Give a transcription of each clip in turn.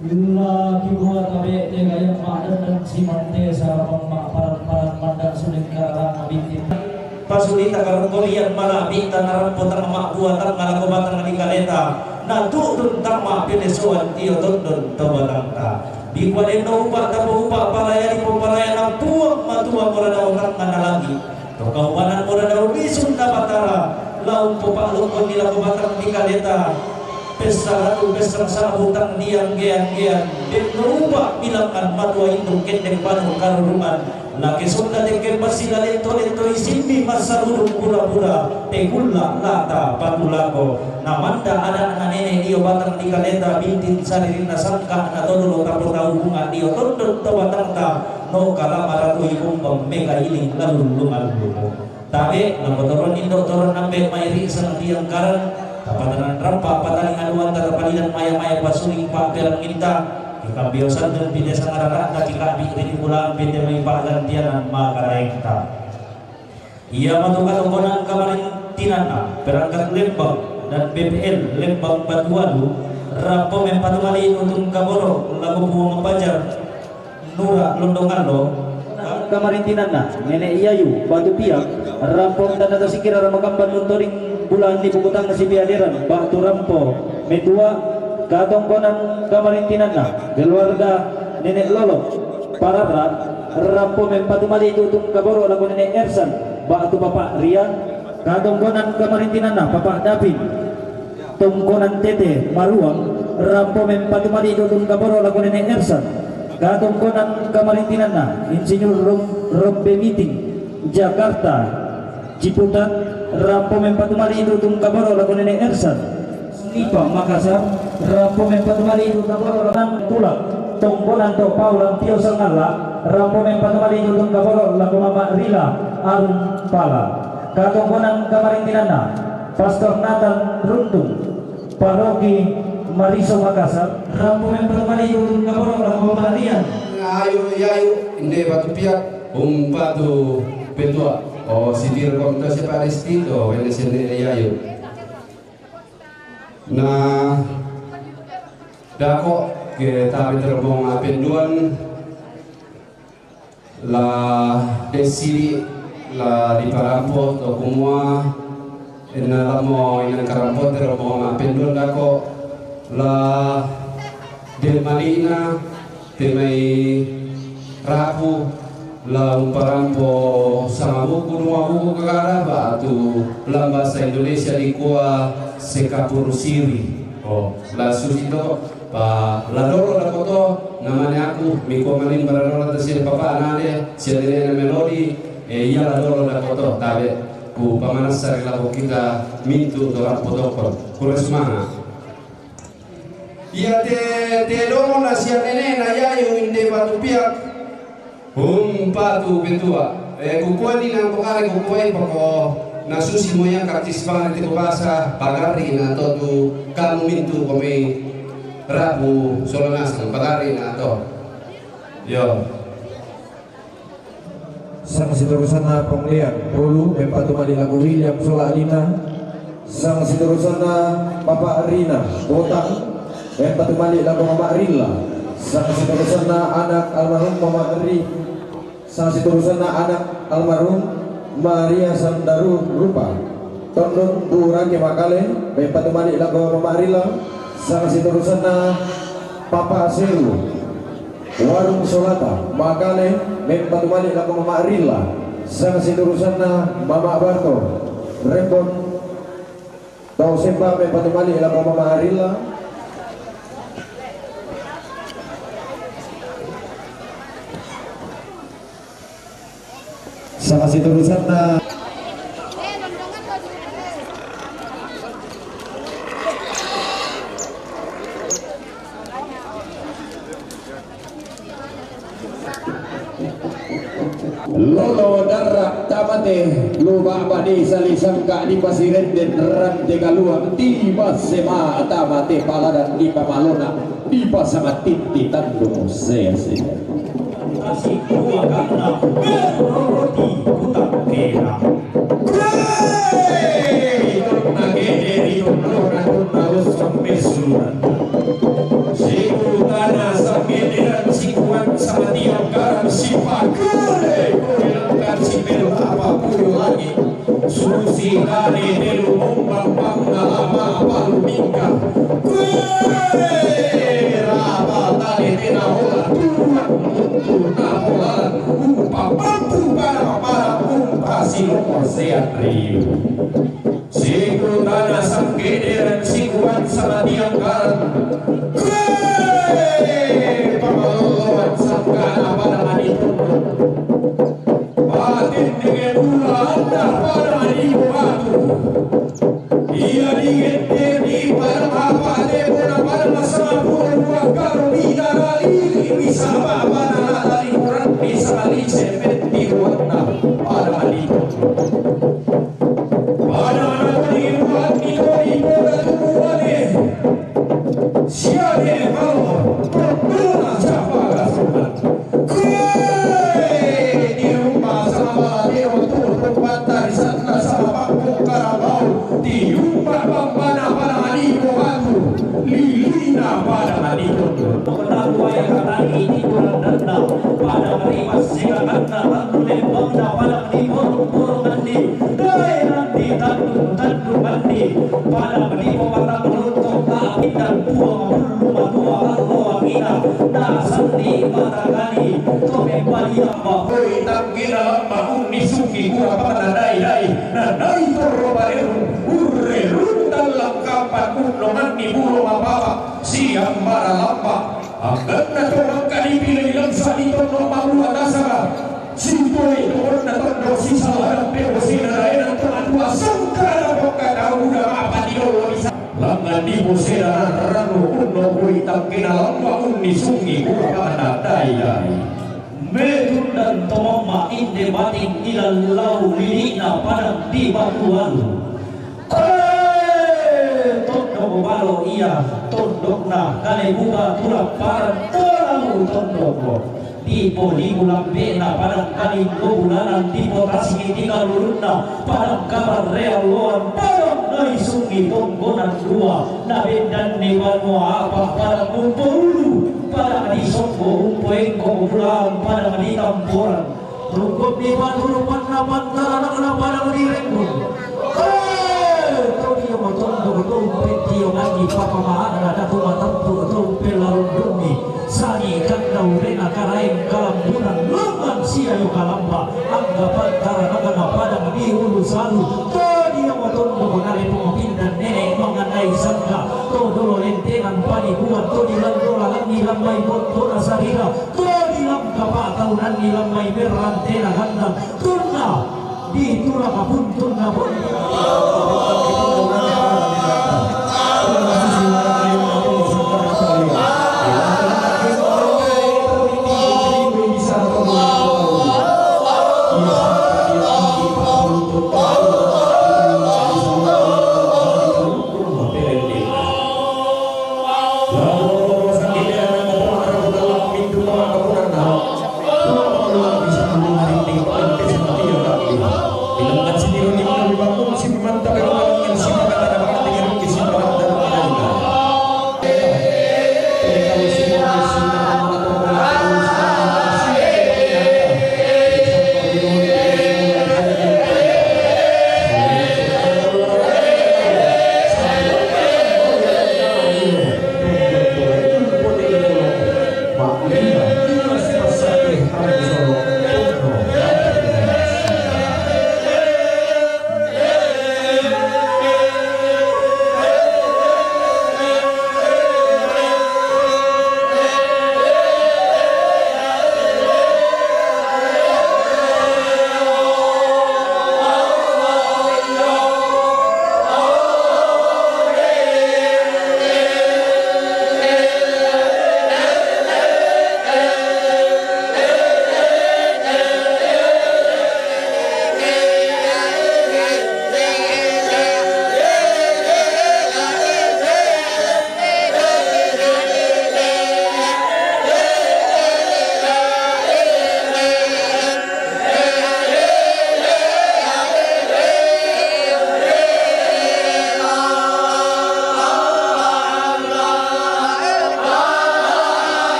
Lagi buat tabe tega yang madan dan simante sa paran mandak sulit karang abitin. Pasulita karang kolian malabi tanaran potang mak buatan malaku batang di kaleta. Na tudun tama pinesuan tiyo tudun tabatang ta. Di kuaden na upa tapo upa palayani po palayan ang puwang matuwa mura daw orang manalagi. To kaubanan mura daw lisun na batara. Laung po palukon nila kubatang di kaleta. Pesaratu besar sabutang diam gian dan merubah bilangkan matua induk kendeng panu karuruman laki sunda deken basila lento isimbi masa huruf pura-pura tegulla lata patulako namanda ada nenek dio batang di kalenda bintin saririna sangka na tonulo tapota hubungan dio tondot tabatang ta no kala maratu ikumbang mega iling lalu lumal lumo tabe namotoron indo toron nambe mairi sang tiang karan tapadanan rampa pataling anuan tatapalilan maya-maya pasuling pak pelang minta jika biosan dan bida sangarara na jika bikin pulang bida may paglantianan makarengta ia matukan ungkonan kamarin tinana perangkat Lembang dan BPL Lembang Batualu rampo mempatumali untuk kaboro lagu buang pajar Nura Londongalo kamarin tinana nenek Iyayu Batu Piak rampong dan atau sikira ramakamban luntoring bulan di bukutang nasi biadiran batu rampo medua katong konan kamarintinan na keluarga nenek lolo pararat rampo mempatumali itu untuk kaboro lagu nenek Ersan batu bapak Rian katong konan kamarintinan na bapak David tungkonan tete maruang rampo mempatumali itu untuk kaboro lagu nenek Ersan katong konan kamarintinan na insinyur Rombe Meeting Jakarta Ciputat rampo mempatumali itu tung kabaro lagu nenek Ersan Nipa Makassar rampo mempatumali itu kabaro lagu tulak tongkonan to paulang tio sangala rampo mempatumali itu tung kabaro lagu mama Rila Arum Pala katongkonan kamarintinana Pastor Nathan Runtung Paroki Mariso Makassar rampo mempatumali itu tung kabaro lagu mama Rian ayo inde batu piak umpatu petua oh sidir komda si Palestino ini sini ayo nah dako kita terbong apenduan la desi la di parampo to kumua ina lamo ina karampo terbong apenduan dako la del marina temai rapu la parampo sama buku dua buku kekara batu dalam bahasa Indonesia di kuah sekapur siri oh la susito pa la doro la koto namanya aku miko manin baradoro tersi papa anade siadene melodi iya la doro la koto tabe ku pamanas sari la kita mintu dolar potokol kurang semangat iya te doro la siadene na yayo inde batu piak patu betua kukuani nang pokare kukuai poko nasusi moya kartis banget itu bahasa pagari na to tu kamu mintu kami rabu solonas pagari na to yo sang seterusan na penglian dulu empatu mali lagu William Solalina sang seterusan na Papa Rina Botak empatu mali lagu Mama Rilla sang seterusan na anak almarhum Mama Ri sang seterusnya anak almarhum Maria Sandaru Rupa Tondon Burake Makale Bempatumani Lago Mamarila sang seterusnya Papa Seru Warung Solata Makale Bempatumani Lago Mamarila sang seterusnya Mama Barto Rembon Tau Sempa Bempatumani Lago Mamarila sama si tulisan na Lolo darak tamate luba badi salisang ka di pasiren den rante galuang tiba sema tamate paladan di pamalona di pasama tinti tandung sese kasih kuah karena berroti kutak kera nageri tunora tunaus sampai surat si utara Rapa tali tinahola tunahola umpa mampu para umpa silong seat riu siku tanah sangkederan sikuan sama tiang karan pamalolohan sangkana pada manitu batin dengan bulan pada manitu batu ia di pada apa pada masalah buah karomina kali bisa apa nalali kurang bisa kali sepet di warna pada manitu pada manitu itu tubuhane siapa kalau pernah siapa kasuhan di rumah sama dia untuk tempat dari sana sama Pak Karabau di rumah bambana pada manitu batu lilina pada manitu Penakwa yang tadi di bulan denda pada merimas silakan tandu lembangna pada menipu mandi dai nanti tandu mandi pada menipu mata beruntung tak dan buang bulu dua Allah kita nasandi mata kali tobe bali apa koi tak kira mahun nisuki gua pada dai na dai torobaru urre dalam kapan kuno mandi bulu apa siang mara lapa akan natong kali pilih lang sa dito no mabuha nasara simboy doon na tondo si salarang pero sinarayan ang tumatwa sangkara po kadauda mapadilo isa langan di busera rano uno ko'y tangkinalamba unisungi kurapana dayay Medun dan tomama inde bating ilalau lilina padang di batuan tondok balo iya tondok na kale buka tulak parang terlalu tondok di poli bulan bena padang kali bulanan di potasi tiga luruna padang kabar real loan padang nai sungi tonggonan dua nabe dan newanu apa padang kumpulu padang di songgo umpoeng kumpulan padang di tampuran rungkut di batu panapan tanah padang di renggun dia motondo dompet dia lagi papa mahana ada rumah tempuh dompet lalu bumi sani kandau rena karaeng kalambunan lengan sia yo kalamba anggapan karena pada di hulu salu dia motondo menari pengopindan nenek mengenai sangka todo lentengan pani buat to di landola langi lamai botora sarira to di langka tahunan di lamai berantena handang tunna di tulang kapun tunna pun Ilangkan sendiri di dalam si pemantau yang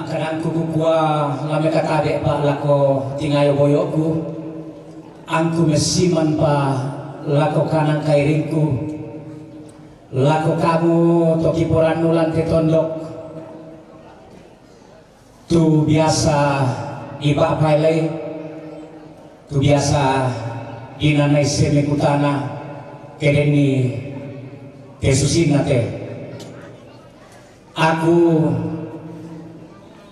kanang kukukua lame katabe pa lako tingayo boyoku angku mesiman pa lako kanang kairingku lako kamu tokiporan nulan tetondok tu biasa iba pailay tu biasa inanay semikutana kedeni kesusin nate aku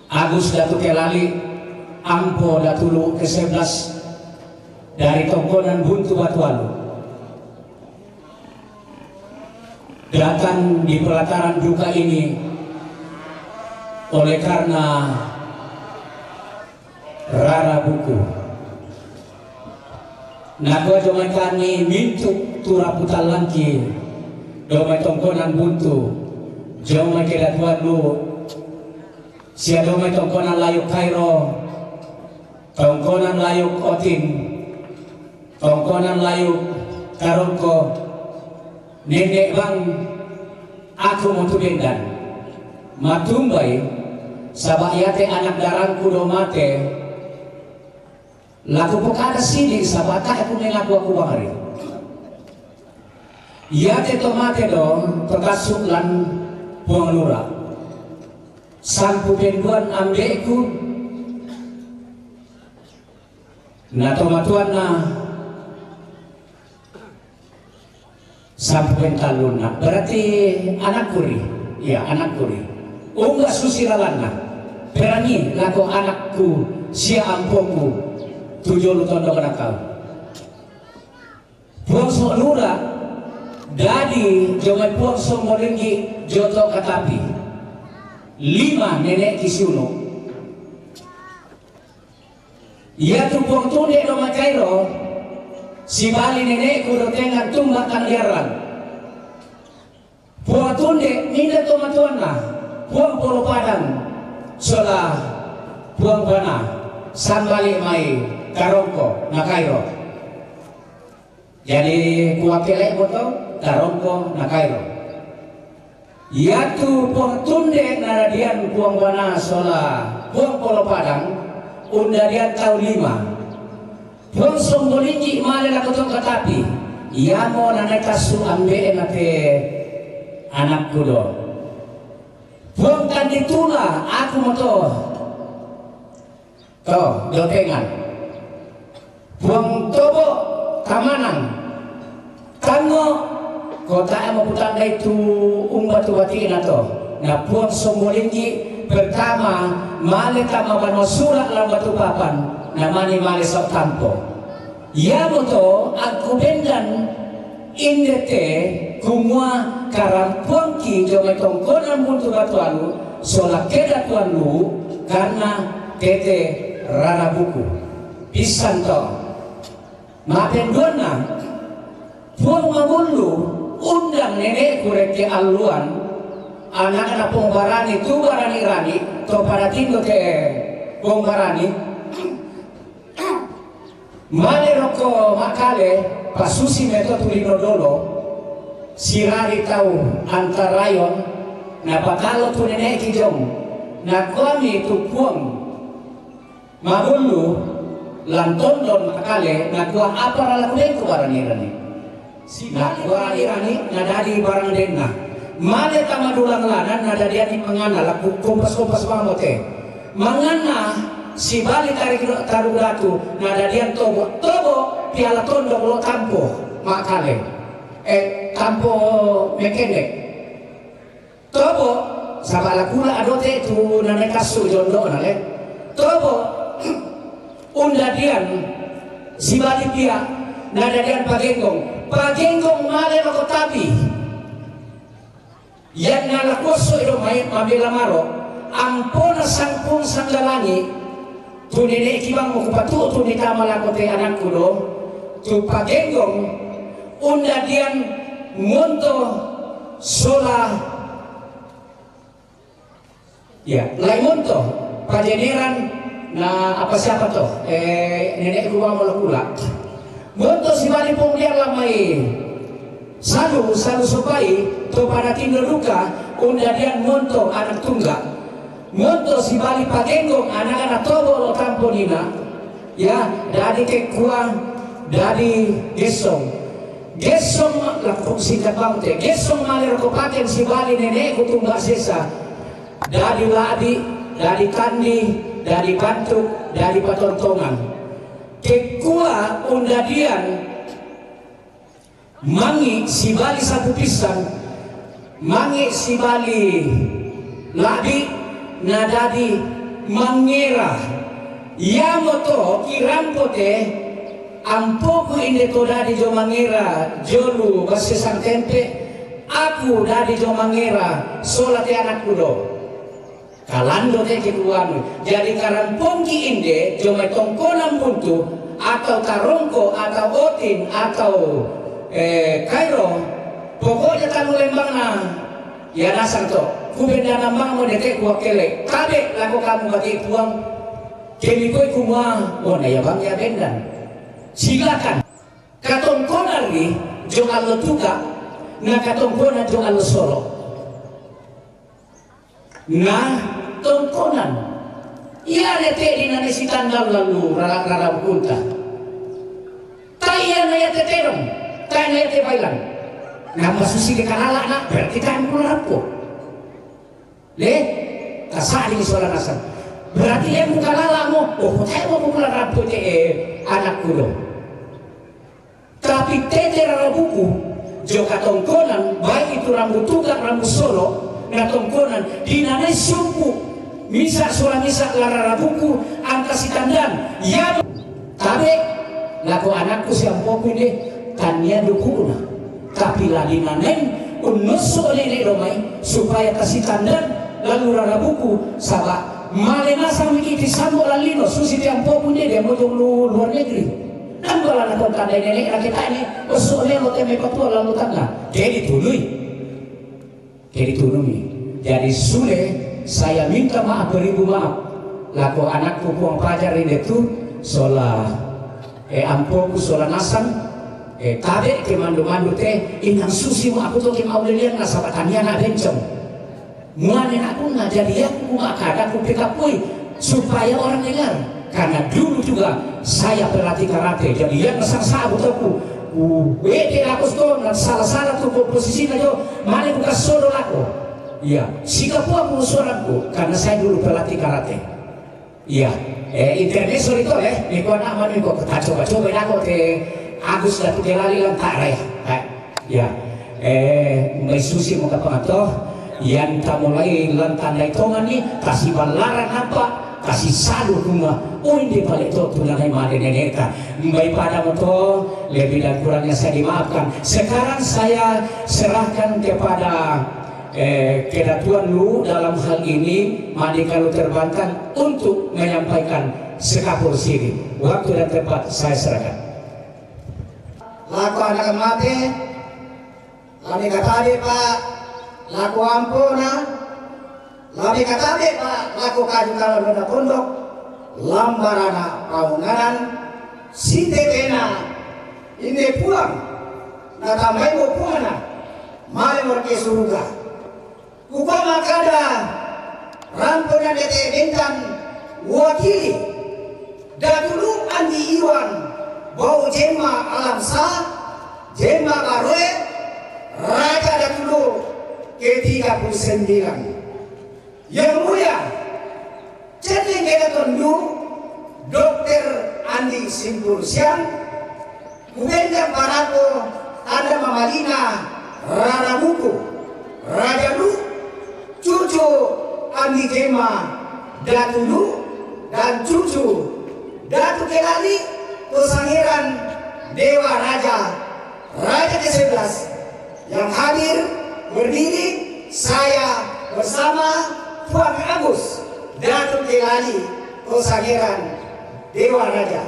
Agus datu kelali ampo datulu ke-11 dari tongkonan buntu batualu datang di pelataran duka ini oleh karena rara buku nakwa domai kami mintuk turaputan langki domai tongkonan buntu domai kedatualu sia domai tongkonan layuk Kairo, tongkonan layuk Otin, tongkonan layuk Karongko, nenek bang aku mau tubendan, matumbai sabayate anak darangku do mate, laku pokada sini sabata aku nengaku aku wangari, yate to mate do terkasuk lan buang lura. Sampu benduan ambeku na tomatuan na sampu bentalun na berarti anak kuri ya anak kuri unggah susiralan na berani lako anakku sia ampoku 7 tahun nakau puang sok lura dadi jomai puang sok moringgi joto katapi 5 nenek kisuno ia tu puang tunde do Kairo si bali nenek kudo tengah tumbak kandiaran puang tunde minda to matuan lah puang polo padang sola puang bana sambali mai Karongko na Kairo jadi kuapelek boto Karongko na Kairo yatu puang tunde naradian puang bana sola puang polo padang undarian tahun 5 puang sombolinji male la kotong katapi yamo nanay kasu ambe nate anak kudo puang kanditula aku moto to dotengan puang tobo kamanan tango kota mau putanda itu batu bati nato na puang sombolinggi pertama male tama bano surat lang batu papan na mani male sa tampo ya moto aku bendan indete kumua karampuang ki jomay tongkonan buntu batualu sola keda tuanlu karena tete rara buku pisan to mapendona puang mabulu undang nenek kureke aluan anak-anak pongbarani tu barani rani to pada tindo ke pongbarani male roko makale pasusi meto tulino dolo sirari tau antarayon na patalo tu nenek kijong na kami tu puang mabulu lantondon makale na kuah apa ralakunen ku barani rani nakwa irani nadadi barang denna male tamadulang lanan nadadi mangana laku kompas mamote mangana si bali tarugatu nadadian tobo piala tondo lo tampo makale tampo mekende tobo sabala kula adote tu nane kasu jondo nale tobo undadian si bali pia nadadian pagenggong male no kotabi yan nalakoso ilo may mabila maro ampona sangpung sanggalangi tunine ikibang mo kupatu tunita malakote anak kulo tu pagenggong undadian monto sola ya lai monto pajeniran na apa siapa toh nenek gua molekula monto si bali pongdian lamai salu supai to pada tindo luka undadian monto anak tunggal Ngonto si bali pagenggong anak-anak tobo lo tamponina ya dari kekuang dari gesong lakukan singkat banget gesong malir ko paken si bali nenek kutumba sesa dari ladi dari kandi dari bantuk dari patontongan kekua undadian mangi si bali satu pisan mangi si bali ladi nadadi mangera yamoto kirampote ampoku inde to dadi jo mangera jolu basesang tempe aku dadi jo mangera solate anakku do kalando te kekuanu jadi karampongki inde jo metongkonan buntu atau tarongko atau otin atau kairo pokoknya tanu lembangna ya nasang to kubenda nambang mo deke kuak kele kabe lako kamu kaki puang kemikoi kumwa oh na ya bang ya bendan silakan katongkonan ni jong allo tuka na katongkonan jong allo solo na tongkonan iya nete di nane si tandal lalu rara bukunta taya na ya teterong taya na ya tebailan na masusi ke kanala na berarti tayo mula po le kasali soal nasan berarti dia bukan lalamu oh saya mau pulang rabu anak kudo tapi tete buku joka tongkonan baik itu rambut tukar rambut solo na tongkonan di nane sumpu misa soal misa lara buku angka si tandan ya tapi laku anakku siampoku ini tanya dukuna tapi lagi nanen unusu oleh romai supaya kasih tandan lalu rara buku sabak malena sang mikiti sambo lalino susi tiampo punya dia mau luar negeri dan kalau anak kota nenek kita ini usulnya mau teme patua lalu tangga jadi tunui jadi sule saya minta maaf beribu maaf laku anakku puang pajar ini tuh sola ampoku sola nasang tade ke mandu teh inang susi mau aku tuh ke mau lihat nasabatannya nak bencong muanin aku nggak jadi aku makada aku pikapui supaya orang dengar karena dulu juga saya berlatih karate jadi yang nesang sabut aku wede aku tuh salah tuh posisinya jo mana bukan solo aku iya sikapu aku suaraku karena saya dulu berlatih karate iya internet sorry itu niko nama niko kita coba aku Agus datu kelali lantar ya may susi mo kapangatoh yan mulai lantan na itongan ni kasih balaran apa kasih salu rumah oh hindi pala ito tulang ay marineneta may pada mo to lebih dan kurangnya saya dimaafkan sekarang saya serahkan kepada kedatuan lu dalam hal ini Madika lu terbangkan untuk menyampaikan sekapur sini waktu dan tempat saya serahkan laku anak mati lami katadi pak laku ampuna lami katadi pak laku kaju kalau nona pondok lambarana paunganan si tetena ini pulang na tambay mo puana mali morke surga kupama kada rampona dete dentan wakili datulu andi iwan bau jema alam sah jema baroe raja datulu ke-39 yang mulia jadi kita tundu Dr. Andi Simpursian Kubenda Parako Tanda Mamalina Rara Buku Raja Lu cucu Andi Jema Datulu dan cucu Datu Kelali Pesangiran Dewa Raja Raja ke-11 yang hadir berdiri saya bersama Tuan Agus Datu Kelali Pesangiran Dewa Raja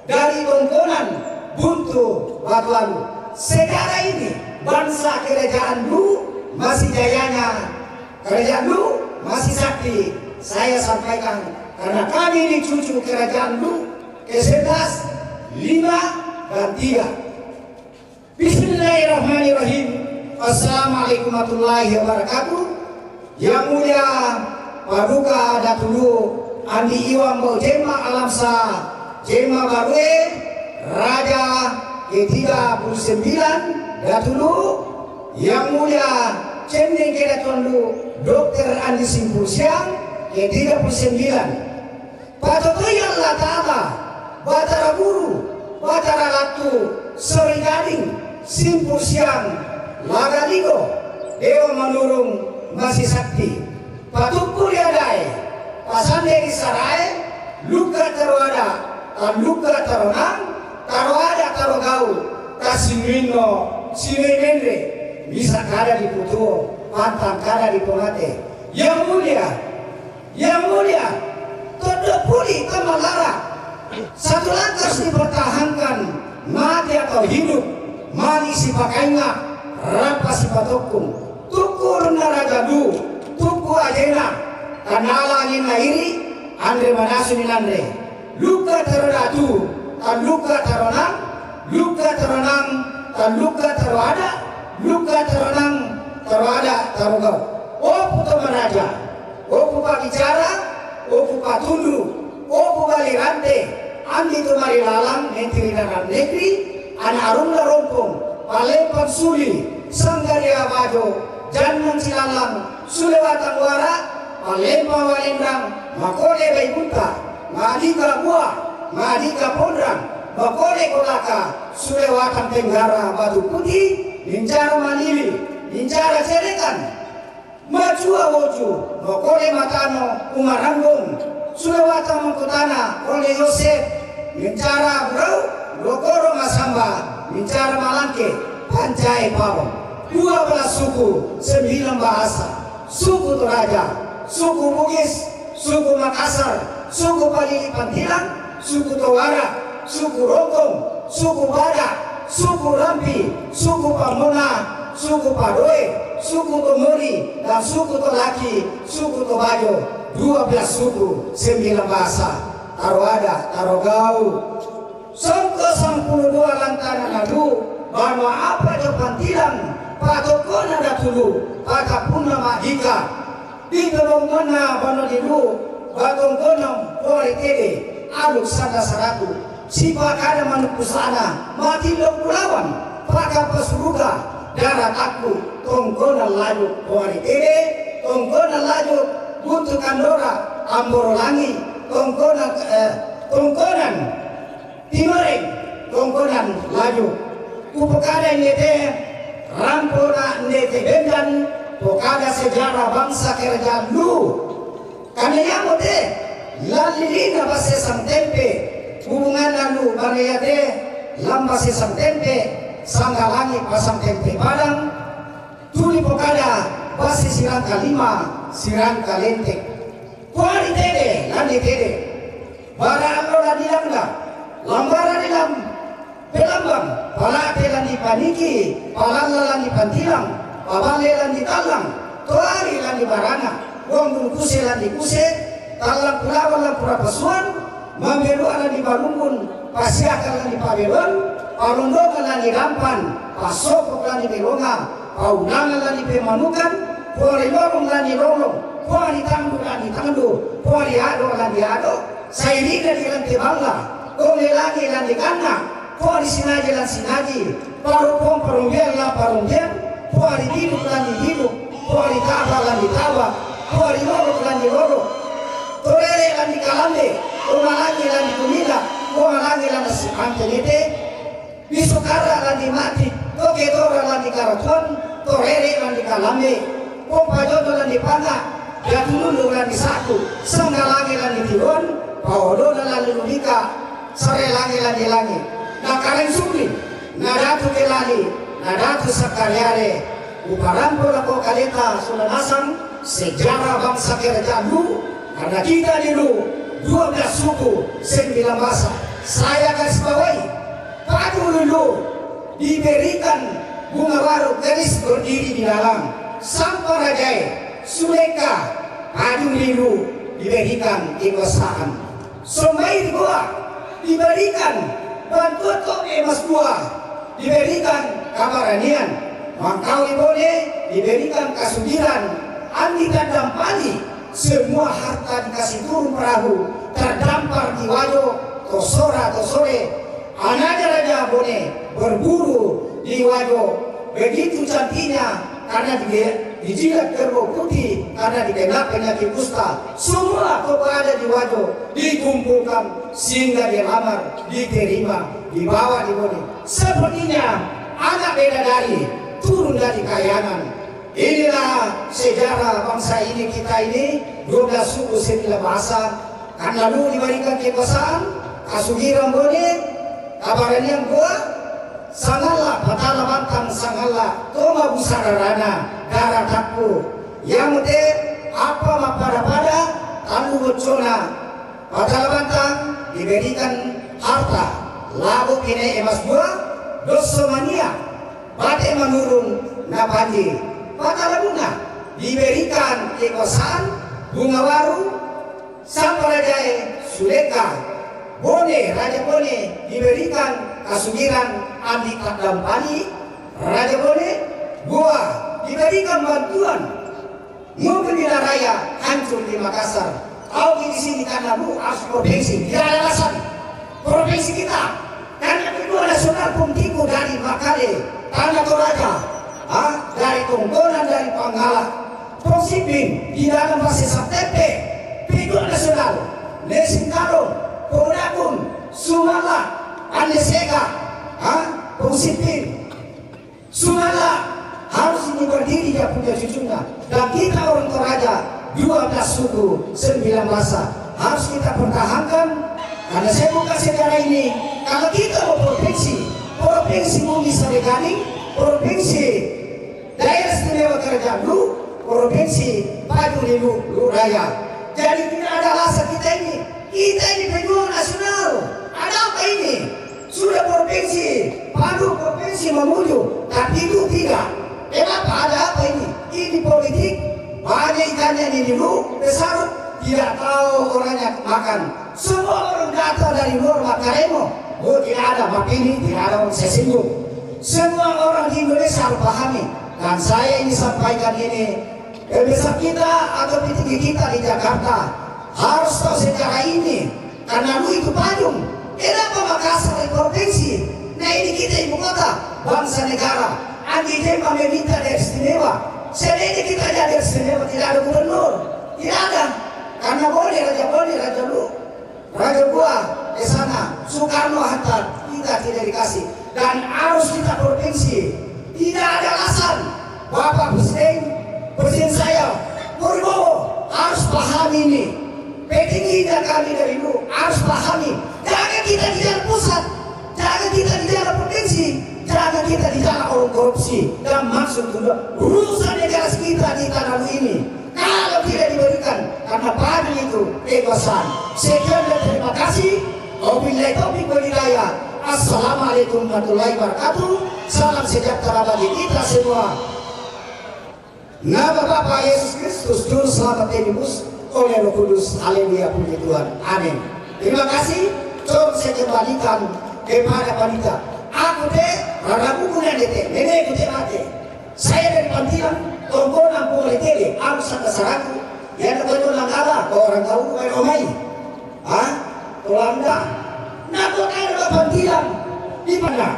dari tongkonan Buntu Batualu. Sekarang ini bangsa kerajaan Lu masih jayanya, kerajaan Lu masih sakti. Saya sampaikan karena kami ini cucu kerajaan Lu ke-11, 5 dan 3. Bismillahirrahmanirrahim. Assalamualaikum warahmatullahi wabarakatuh. Yang mulia paduka ada dulu andi iwang bau jema alamsa jema barue raja ke-39 dulu yang mulia cendeng keda tondu Dr. Andi Simpulsiang ke-39 patotoyan Allah Ta'ala batara guru batara latu sori gading Simpulsiang lagaligo dewa manurung masih sakti patukul yadai pasande sarai luka terwada luka teronang tarwada tarogau kasimino sinemende bisa kada di putuo pantang kada di pongate yang mulia tidak pulih kemalara satu lantas dipertahankan mati atau hidup mali si pakainya rapa si patokum tuku narajalu tuku ajena kanala angin lahiri andre manasu nilande luka terodatu tan luka teronang luka teronang tan luka terwada luka teronang terwada tarogau opu to meraja opu pakicara opu patundu opu balirante andi to marilalang menteri dalam negeri ana arunda rompong palempan suli sanggaria bajo jangan silalang sulewatan wara palempa walendang makole baibunta madika buah madika pondrang makole kolaka sulewatan tenggara batu putih lincara manili lincara cerekan majua woju makole matano umaranggung sulewatan mengkutana oleh Yosef lincara brau lokoro masamba lincara malangke pancai pawon 12 suku 9 bahasa suku Toraja suku Bugis suku Makassar suku Palili Pantilang suku Towara suku Rongkong suku Badak suku Rampi suku Pamona suku Padoe suku Tomori dan suku Tolaki suku Tobajo 12 suku 9 bahasa Tarwada Tarogau Songko 12 lantaran adu bahwa apa jawaban tilang patokona datulu patapuna mahika di dolongona bano dilu batongkona pori tede aluk sada saratu sipa kada manupusana mati lo pulawan paka pasuruga darat aku tongkona laju pori tede tongkona laju buntu kandora amboro langi tongkonan timoreng tongkonan laju upakada nete rampora nete bendan pokada sejarah bangsa kerajaan lu karena yang mote lalilina base samtempe hubungan lalu barayade lamba se samtempe sanggalangi pasang tempe padang tuli pokada base sirang kalima sirang kalentek kuari tede lani tede bara allo la dilangga lambara dilam pelambang palate lan dipaniki palalla lan dipantilang pabale lan ditalang toari lan dibarana wong kuse lan dikuse talang pulawan lan purapasuan mambelu lan dibangun pasiakal lan dipabelon palondongan lan dirampan pasopok lan dibelonga paunangan lan dipemanukan pori lorong lan dirolong pori tandu lan ditandu pori ado lan diado sairina di lan tibangga kole lagi lan dikana pori sinaji lan sinaji parupong parunggen lan parunggen pori hidup lan hidup pori tawa lan ditawa pori lorok lan dilorok torere lan dikalambe umalangi lan dikumila umalangi lan antenete bisukara lan dimati toketora lan dikaraton torere lan dikalambe pompa jodo lan dipanga gatulundu lan disaku sanggalangi lan ditiron paodo lan dilulika sare langi lan dilangi na karen sumli na datu kelali na datu sakaryare uparampo lako kaleta sulanasang sejarah bangsa kerajaan lu karena kita dulu 12 suku 9 bahasa saya garis bawahi padu dulu diberikan bunga baru garis berdiri di dalam Samparajai Suleka padu dulu diberikan kekuasaan Somai gua diberikan bantuan emas gua diberikan kabaranian Mangkawi boleh diberikan kasudiran Andi dan Dampali semua harta dikasih turun perahu, terdampar di wajo, tosora tosore, anaknya Raja Bone berburu di wajo, begitu cantiknya karena dijilat kerbau putih, karena dikenal penyakit kusta, semua kepada di wajo dikumpulkan sehingga dilamar, diterima, dibawa di Bone. Sepertinya anak bidadari turun dari kayangan. Inilah sejarah bangsa ini, kita ini 12 suku 9 bahasa. Kan lalu diberikan kekuasaan Kasugiran Bone, kabarnya gua Sangala Patala Bantang Sangala Toma Busararana Darah Takku yang te apa pada Tandu Bocona Patala Bantang diberikan harta labu kini emas gua dosomania bate menurun napandi. Patala bunga diberikan kekuasaan bunga waru sampai Raja Suleka Bone, Raja Bone diberikan Kasugiran Andi Dampani, Raja Bone gua diberikan bantuan mobil raya hancur di Makassar. Kau di sini karena lu harus provinsi, tidak ada alasan provinsi kita karena kedua nasional Puntiku dari Makale, Tanah Toraja, dari Tongkonan, dari Panggala, Prosipin di dalam bahasa Saptepe, Pidul Nasional, Lesingkaro, Kodakun, Sumala, Andesega, Prosipin, Sumala harus ini berdiri dia punya cucunya. Dan kita orang Toraja 12 suku 9 bahasa harus kita pertahankan karena saya buka sejarah ini. Kalau kita mau provinsi Bumi Sarigani, provinsi Daerah Istimewa Kerajaan Lu, provinsi Paduli Lu Raya. Jadi tidak ada alasan kita ini pejuang nasional. Ada apa ini? Sudah provinsi Padu, provinsi Mamuju, tapi itu tidak. Kenapa ada apa ini? Ini politik. Banyak ikannya ini dulu besar, tidak tahu orangnya makan. Semua orang datang dari luar Makaremo. Oh tidak ada Mapini, tidak ada orang saya singgung. Semua orang di Indonesia harus pahami. Dan saya ini sampaikan ini, besar kita atau petinggi kita di Jakarta harus tahu sejarah ini. Karena lu itu Padung. Kenapa Makassar di provinsi? Nah ini kita ibu kota, bangsa negara. Andi Demba meminta daerah istimewa. Sedih kita jadi daerah istimewa, tidak ada gubernur. Tidak ada. Karena boleh Raja Lu, Raja gua di sana, Soekarno Hatta, kita tidak dikasih. Dan harus kita provinsi. Tidak ada alasan. Bapak Presiden saya, Purbowo harus pahami ini. Petinggi kami dari dulu harus pahami. Jangan kita di dalam pusat, jangan kita di dalam provinsi, jangan kita di dalam orang korupsi dan maksud urusan negara kita di tanah ini. Kalau tidak diberikan karena padu itu kekuasaan. Sekian dan terima kasih. Wabillahi taufiq wal hidayah. Assalamualaikum warahmatullahi wabarakatuh. Salam sejahtera bagi kita semua. Nama Bapa Yesus Kristus Juru Selamat tebus oleh Roh Kudus. Haleluya puji Tuhan. Amin. Terima kasih. Coba saya kembalikan kepada wanita. Aku teh rada buku dete, nenekku teh mati. Saya dari Pantilan, Tongkonan boleh tele, aku saka saraku. Ya ketemu langkala, orang tahu kayak Romai. Tolanda. Nah kau ada Pantilan di mana?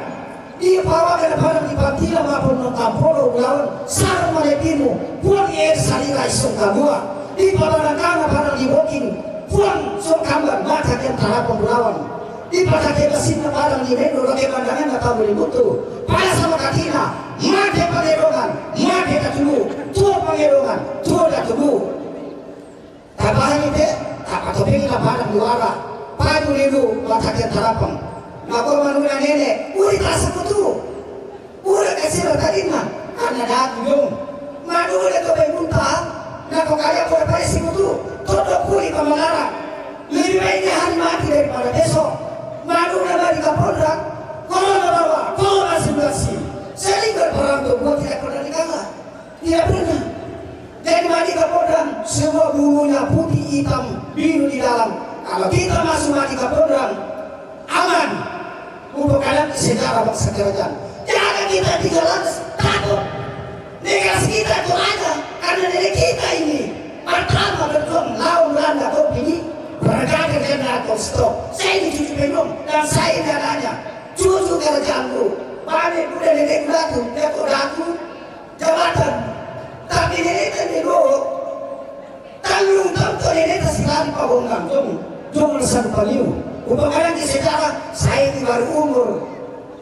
Dia bawa ke depan di Pantilan maupun Tampolo Ulawan, sarang maletimu, puan air salira isong kabua. Di Pabarangkana pada di Boking, puan sok kambar mata kentara pembulawan. Di pada kebasin na parang di Mendo, lagi pandangan na tabuli buto. Para sama katina, mati pangerongan, mati katulu, tua pangerongan, tua katulu. Tabahan ite, tapatopin na parang luara, padu lilu, mata kentarapang. Mako manuna nene, uri tasa kutu, uri kasih tadina, karena datu dong. Madu udah coba muntah, nako kaya pura parisi kutu, todo kuli pamalara. Lebih baiknya hari mati daripada besok. Madu udah di Kapolda, kalau bawa, kalau masing-masing, sering berperang tuh, gua tidak pernah dikalah, tidak pernah. Jadi madi Kapolda, semua bulunya putih, hitam, biru di dalam. Kalau kita masuk madi Kapolda, aman. Untuk kalian sejarah bangsa kerajaan. Jangan kita di jalan takut. Negara kita itu ada, karena dari kita ini pertama berjuang lawan Belanda kau pilih berjaga kena atau stop. Saya ini cucu belum dan saya jalannya cucu kerjaan lu. Balik udah nenek batu, dia kau batu jabatan. Tapi nenek dulu tanggung tanto nenek sekali pabongan jom satu paliu. Umpamanya di sejarah saya ini baru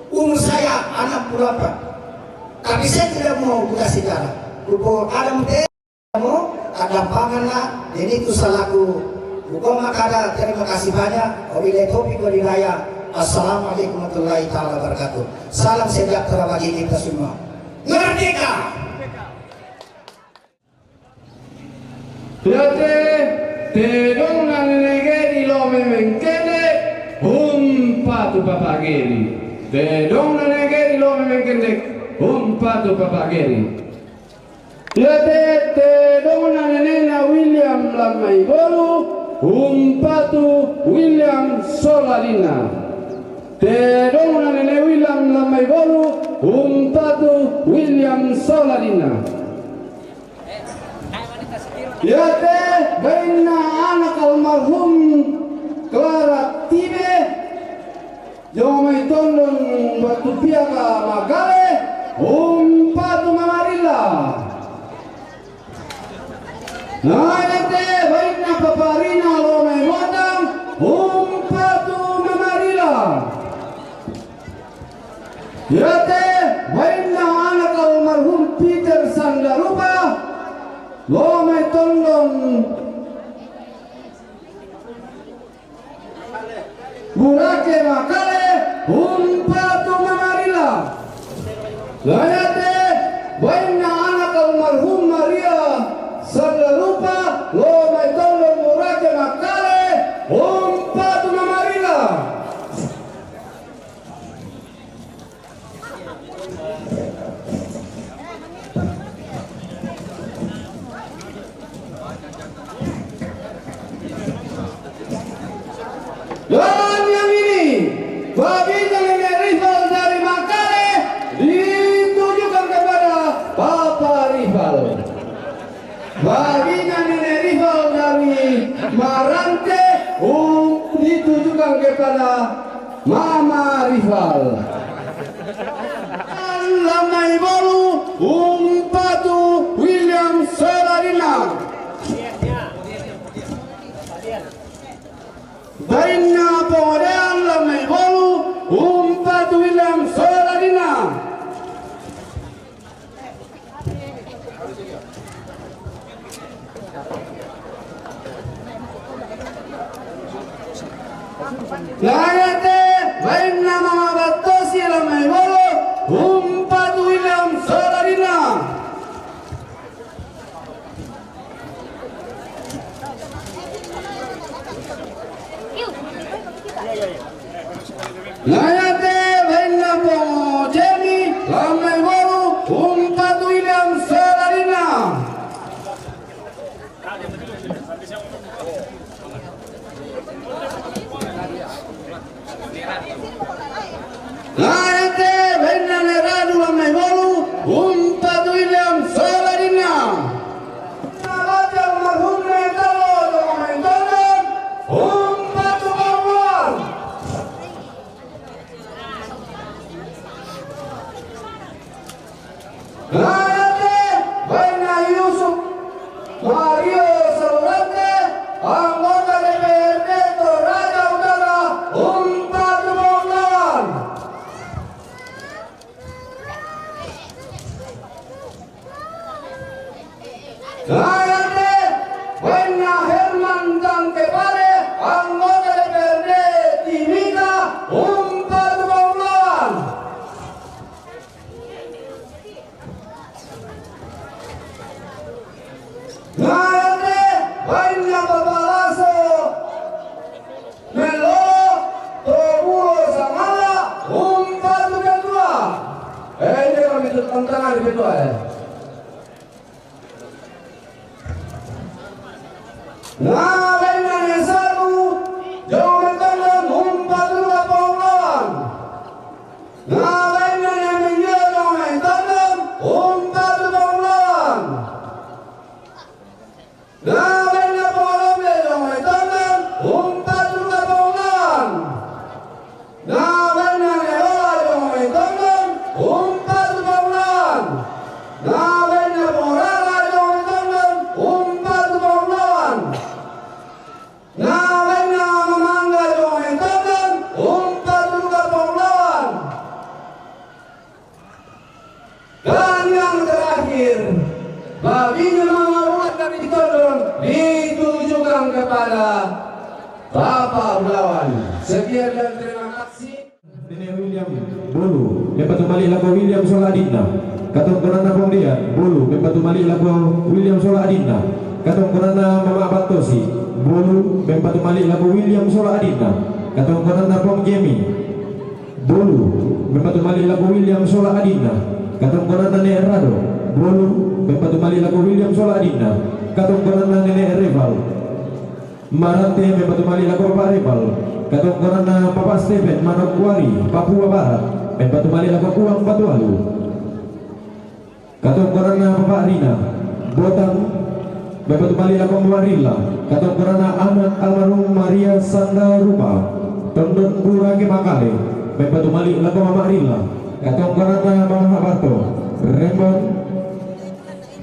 umur saya 68. Tapi saya tidak mau buka sejarah. Lupa ada mau ada panganlah. Jadi itu salahku. Bukan makada. Terima kasih banyak. Wabillahi taufiq wal hidayah. Assalamualaikum warahmatullahi taala wabarakatuh. Salam sejahtera bagi kita semua. Merdeka. Yate terong nanegeri lo memenkene patu papageri. Terong nanegeri lo memenkene patu papageri. Yate terong nanena William Lamai Bolu patu William Solarina. Terong nanene William Lamai Bolu patu William Solarina. Yate baina anak almarhum Clara Tibe Jomai tondon batu piaga magale patu mamarilla. Yate baina paparina lomai modang patu mamarilla. Yate baina anak almarhum Peter Sandarupa Lomai tondon Burake makale patu mamarilla. Layate baina anak almarhum Maria Sandarupa lomai tondon burake makale patu mamarilla. Dan yang ini babita nenek rival dari Makale ditujukan kepada Papa Rival. Babita nenek rival dari Marante ditujukan kepada Mama Rival. Lamai Bolu patu William Solarina. Baina pengodean Lamai Bolu patu William Solarina. Layate baina Mama Batosi Lamai Bolu patu William Solarina. Layate baina pongo Jenny Lamai Bolu patu William Solarina. Layate baina Neradu Lamai Bolu patu William Solarina. Nabati almarhum Netalo Lamai Tondon patu Bawar. Layate baina Yusuf Mario Salurante anggota DPRD Toraja Utara patu Bawar. Layate baina Herman dan Kepale anggota DPRD Timika patu Bawar. Layate baina Babalaso Melo Toburo Samala patu kedua. Ini kalau itu tantangan di kedua ya. Nah, baina Nesaru Jomai tondon patu Bawar. Nah, baina Nemengyo Jomai tondon patu Bawar. Bapak melawan. Sekian dan terima kasih. Nenek William Bolu Bempatu Malik lagu William Soladina Katong Korana Pongdian Bolu Bempatu Malik lagu William Soladina Katong Korana Mama Batosi Bolu Bempatu Malik lagu William Soladina Katong Korana Pong Jemi Bolu Bempatu Malik lagu William Soladina Katong Korana Nenek Rado Bolu Bempatu Malik lagu William Soladina Katong Korana Nenek Rival Marante Bempatu Malik lagu Bapak Rival Katong Korana Papa Stephen Manokwari Papua Barat Bempatu Malik lagu Kuang Batualu Katong Korana Papa Rina Botan Bempatu Malik lagu Marilla Katong Korana anak almarhum Maria Sandarupa Tondon Burage Makale Bempatu Malik lagu Mama Rilla Katong Korana Mama Habato Rembon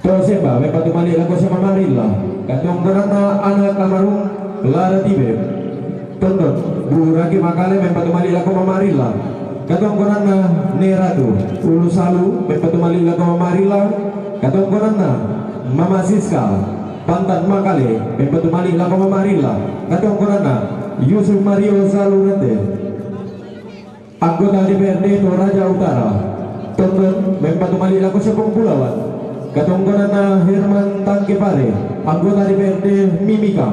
Toseba Bempatu Malik lagu sama Marilla Katong Korana anak almarhum Lara Tibet Tondon Burage Makale Bempatu Malik lagu Mama Rilla Katong Korana Nerado Ulu Salu Bempatu Malik lagu Mama Rilla Katong Korana Mama Siska Pantan Makale Bempatu Malik lagu Mama Rilla Katong Korana Yusuf Mario Salurante Anggota DPRD Toraja Utara Tondon Bempatu Malik lagu Sepung Pulauan Katong Korana Herman Tangkepare Anggota DPRD Mimika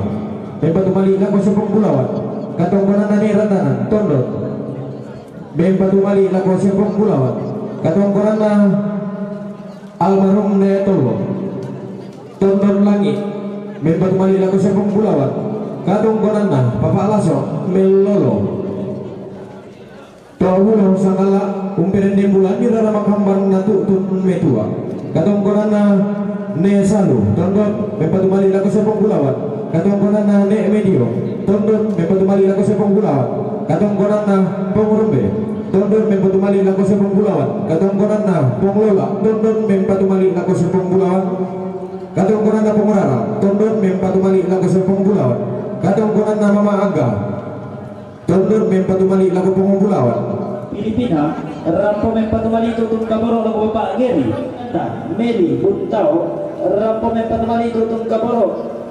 Bempatu Malik lagu Sepung Pulauan Katong Korana Neratanan Tondon Bempatu Malik lagu Sepung Pulauan Katong Korana almarhum Netolo Tondon Langit Bempatu Malik lagu Sepung Pulauan Katong Korana Papa Laso Melolo Tawulo Sangala Umperende Bulan Nirara Makambang Natu Tun Metua Katong Korana Nesalu Tondon Bempatu Malik lagu Sepung Pulauan Katong Korana Ne Medio Tondon Bempatu Malik lagu Sepung Pulauan Katong Korana Pongurumbe Tondon Bempatu Malik lagu Sepung Pulauan Katong Korana Ponglola Tondon Bempatu Malik lagu Sepung Pulauan Katong Korana Pongurara Tondon Bempatu Malik lagu Sepung Pulauan Katong Korana Mama Aga Tondon Bempatu Malik lagu Pulauan Filipina Rampo Bempatu Malik Tutung Kaboro lagu Bapak Geri Meli Buntao Rampo Bempatu Malik Tutung Kaboro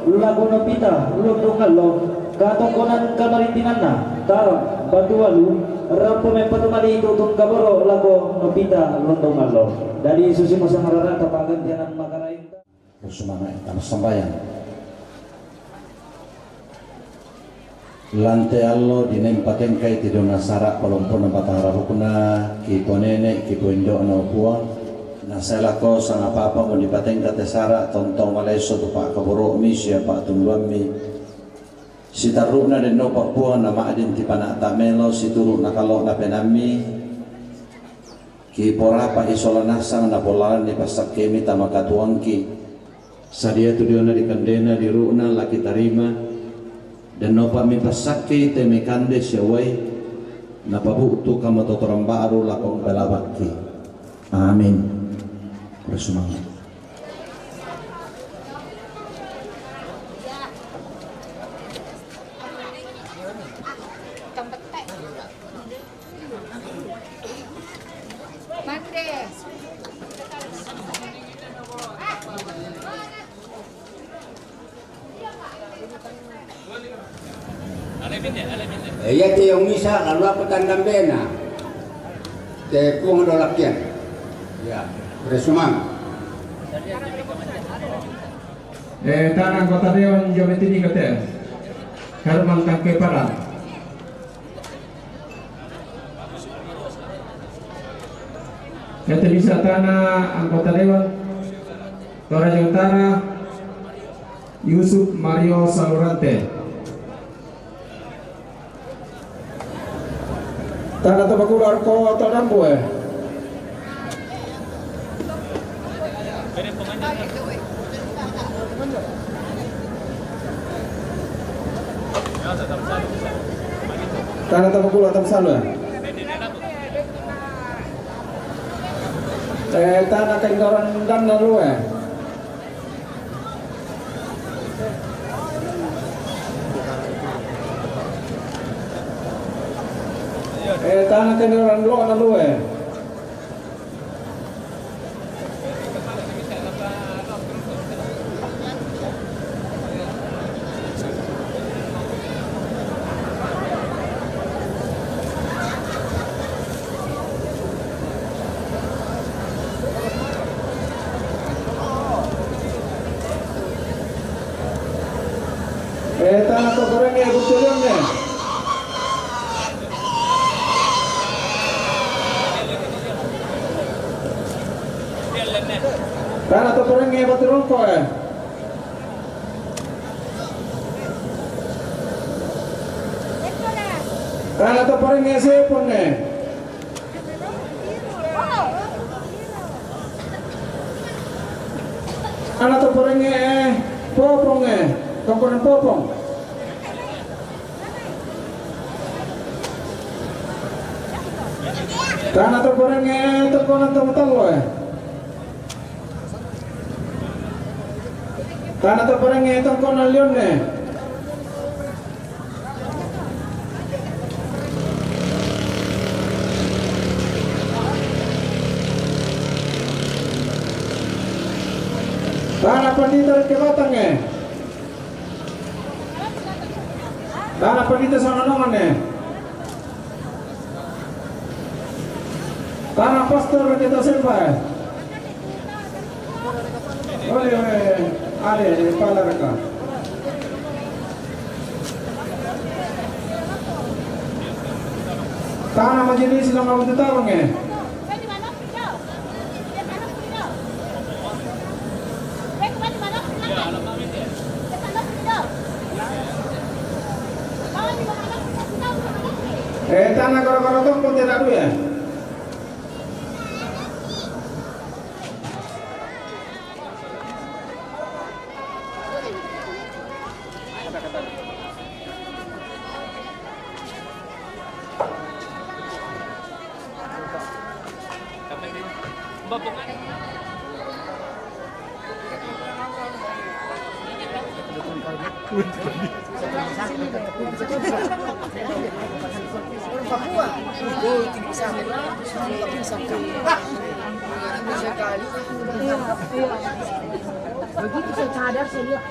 lagu Nopita Lundungallo Katong Konan Kamaritinana Tara Batualu Rampo Bempatu Malik Tutung Kaboro lagu Nopita Lundungallo dari Susi Musamarara Tapagan Jalan Makarain Semangat tanah sambayan Lante allo dinempaten kai tido nasara palompon batara hukuna ki ponene ki poindo no puan nasela ko sang apa mo dipaten kate sara tontong waleso tu pak kaboro mi sia pak tumluami sitaruna den no pak puan nama adin ti pana tamelo situru nakalo na penami ki pora pa isolana sang na polaran ni pasak kemi tamakatuangki sadia tu diona di kandena di runa laki tarima dan nopa mi pasake teme kande syawai napabutu kama totoram baru lakong balabaki amin bersemangat Iya ti yung misa lalu aku tandang bena. Te pung dolakyan. Ya, bersumang. Tanang Kota Dewan Jametini Kate Herman Tangkepara Kate bisa tanah anggota Dewan Toraja Utara Yusuf Mario Salurante Tanah Tabakular ko Tadambu Tanah Tabakular Tamsalu tanah Kendoran dan lalu tanah Kendoran lo lalu rokok ya. Karena tu paling ngesi pun ni. Anak tu paling popong tongkonan popong. Karena tu paling tongkonan talo Karena tu paling tongkonan lion ni. Tanah pendita ke batang Tanah pendita sana nongan Tanah pastor kita sempat. Oleh ada di kepala mereka. Tanah majelis nama untuk tarung tanah kalau tu pun tidak ada ya. Begitu saya sadar saya lihat.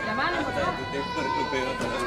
Yang mana?